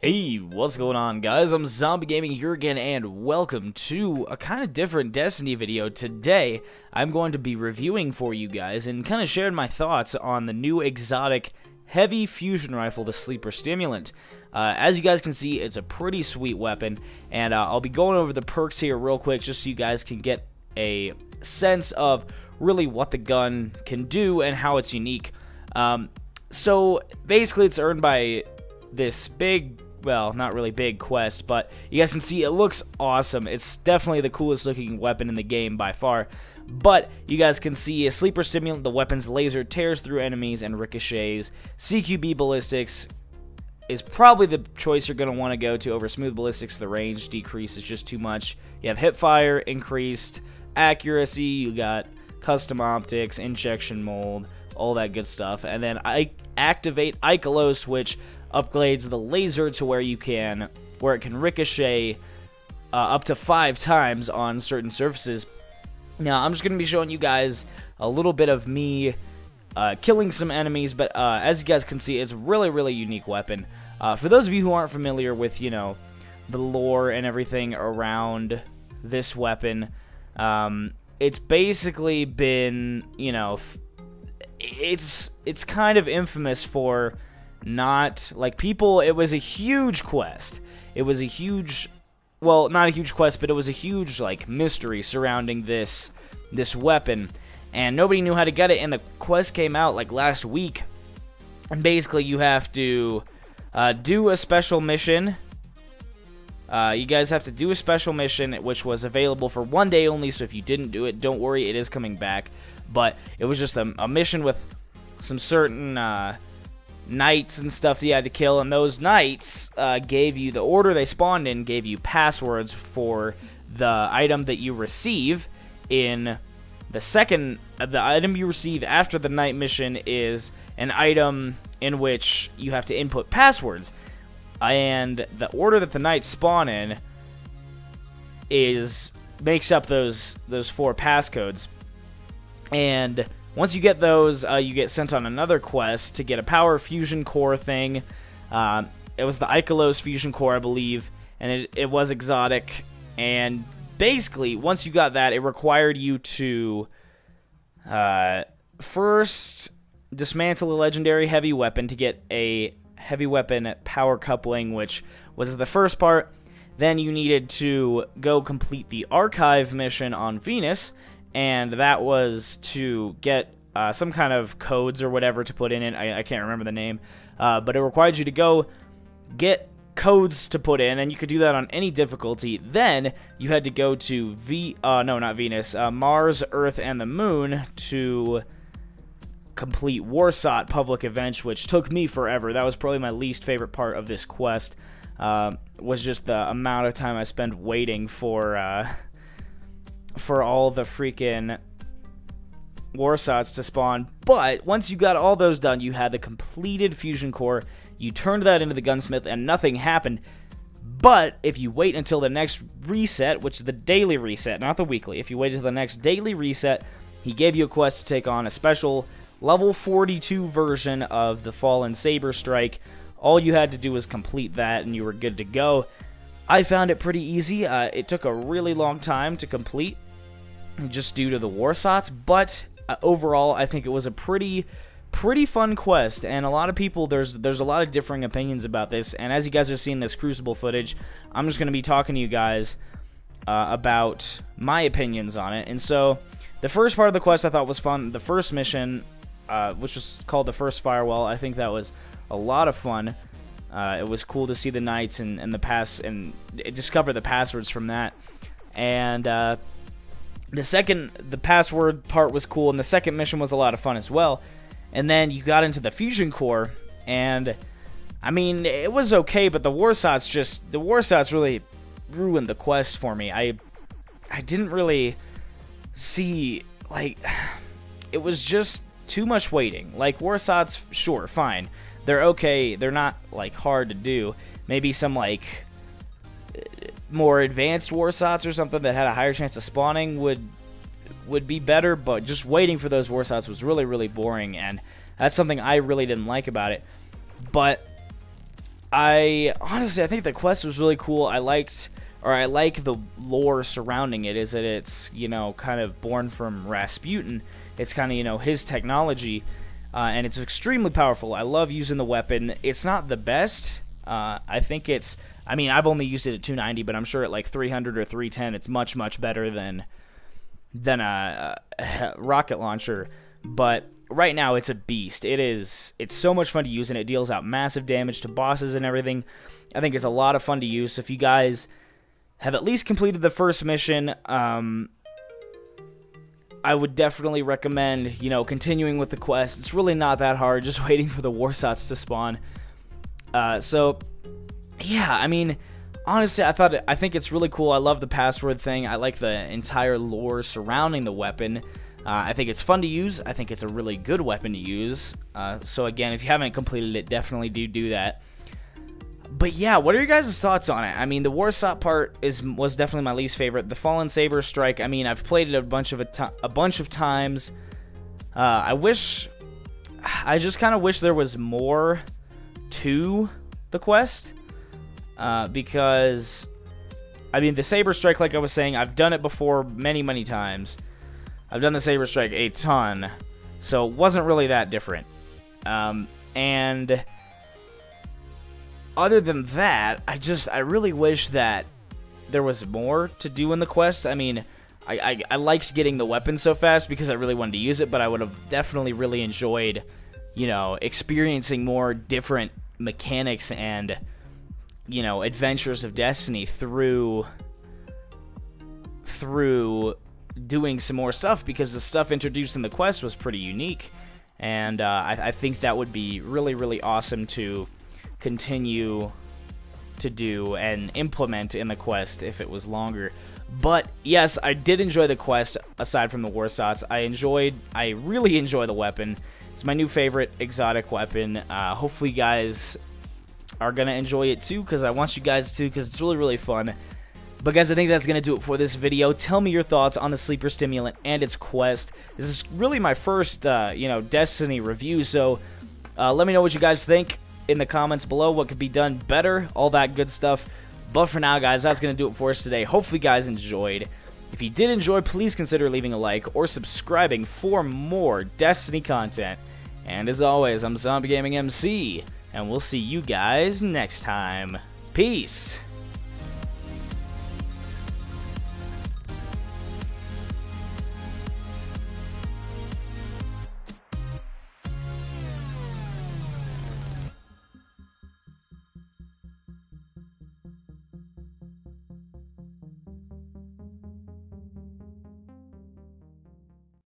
Hey, what's going on, guys? I'm Zombie Gaming here again, and welcome to a kind of different Destiny video. Today, I'm going to be reviewing for you guys and kind of sharing my thoughts on the new exotic heavy fusion rifle, the Sleeper Simulant. As you guys can see, it's a pretty sweet weapon, and I'll be going over the perks here real quick just so you guys can get a sense of really what the gun can do and how it's unique. So, basically, it's earned by this big, well, not really big quest, but you guys can see it looks awesome. It's definitely the coolest looking weapon in the game by far. But you guys can see a Sleeper Simulant, the weapon's laser tears through enemies and ricochets. CQB ballistics is probably the choice you're going to want to go to over smooth ballistics. The range decrease is just too much. You have hip fire, increased accuracy, you got custom optics, injection mold, all that good stuff. And then I activate Ikelos, which upgrades the laser to where it can ricochet up to 5 times on certain surfaces. Now, I'm just going to be showing you guys a little bit of me killing some enemies, but as you guys can see, it's a really unique weapon. For those of you who aren't familiar with, you know, the lore and everything around this weapon, it's basically been, you know, it's kind of infamous for not, like, people, it was a huge quest. It was a huge, well, not a huge quest, but it was a huge, like, mystery surrounding this weapon, and nobody knew how to get it, and the quest came out, like, last week, and basically you have to do a special mission. You guys have to do a special mission, which was available for 1 day only, so if you didn't do it, don't worry, it is coming back. But it was just a mission with some certain knights and stuff that you had to kill, and those knights gave you, the order they spawned in gave you passwords for the item that you receive in the item you receive after the night mission is an item in which you have to input passwords, and the order that the knights spawn in makes up those 4 passcodes. And once you get those, you get sent on another quest to get a power fusion core thing. It was the Ikelos fusion core, I believe, and it was exotic. And basically, once you got that, it required you to first dismantle a legendary heavy weapon to get a heavy weapon power coupling, which was the first part. Then you needed to go complete the archive mission on Venus, and that was to get some kind of codes or whatever to put in it. I can't remember the name, but it required you to go get codes to put in, and you could do that on any difficulty. Then you had to go to Mars, Earth, and the Moon to complete Warsot public events, which took me forever. That was probably my least favorite part of this quest. Was just the amount of time I spent waiting for all the freaking Warsots to spawn. But once you got all those done, you had the completed fusion core, you turned that into the gunsmith, and nothing happened. But if you wait until the next reset, which is the daily reset, not the weekly, if you wait until the next daily reset, he gave you a quest to take on a special level 42 version of the Fallen Saber Strike. All you had to do was complete that, and you were good to go. I found it pretty easy. It took a really long time to complete, just due to the Warsots, but overall, I think it was a pretty fun quest, and a lot of people, there's a lot of differing opinions about this, and as you guys are seeing this Crucible footage, I'm just going to be talking to you guys about my opinions on it. And so, the first part of the quest I thought was fun. The first mission, which was called the First Firewall, I think that was a lot of fun. It was cool to see the knights and discover the passwords from that. And the password part was cool, and the second mission was a lot of fun as well. And then you got into the fusion core, and I mean, it was okay, but the Warsots really ruined the quest for me. I didn't really see, like, it was just too much waiting. Like, Warsots, sure, fine. They're okay. They're not, like, hard to do. Maybe some, like, more advanced Warsots or something that had a higher chance of spawning would be better, but just waiting for those Warsots was really boring, and that's something I really didn't like about it. But honestly, I think the quest was really cool. I like the lore surrounding it, is that it's, you know, kind of born from Rasputin. It's kind of, you know, his technology, and it's extremely powerful. I love using the weapon. It's not the best. I think it's, I mean, I've only used it at 290, but I'm sure at like 300 or 310, it's much, much better than a rocket launcher. But right now, it's a beast. It's so much fun to use, and it deals out massive damage to bosses and everything. I think it's a lot of fun to use. So if you guys have at least completed the first mission, I would definitely recommend, you know, continuing with the quest. It's really not that hard, just waiting for the Warsots to spawn. So, yeah, I mean, honestly, I think it's really cool. I love the password thing. I like the entire lore surrounding the weapon. I think it's fun to use. I think it's a really good weapon to use. So again, if you haven't completed it, definitely do that. But yeah, what are your guys' thoughts on it? I mean, the Warsot part was definitely my least favorite. The Fallen Saber Strike, I mean, I've played it a bunch of times. I just kind of wish there was more to the quest, because, I mean, the Saber Strike, like I was saying, I've done it before many times. I've done the Saber Strike a ton, so it wasn't really that different. And other than that, I really wish that there was more to do in the quest. I mean, I liked getting the weapon so fast because I really wanted to use it, but I would have definitely really enjoyed, you know, experiencing more different mechanics and, you know, adventures of Destiny through doing some more stuff, because the stuff introduced in the quest was pretty unique, and I think that would be really awesome to continue to do and implement in the quest if it was longer. But yes, I did enjoy the quest. Aside from the Warsots, I really enjoy the weapon. It's my new favorite exotic weapon. Hopefully you guys are gonna enjoy it too, because I want you guys to, because it's really fun. But guys, I think that's going to do it for this video. Tell me your thoughts on the Sleeper Stimulant and its quest. This is really my first, you know, Destiny review, so let me know what you guys think in the comments below. What could be done better, all that good stuff. But for now, guys, that's going to do it for us today. Hopefully you guys enjoyed. If you did enjoy, please consider leaving a like or subscribing for more Destiny content. And as always, I'm Zombie Gaming MC, and we'll see you guys next time. Peace!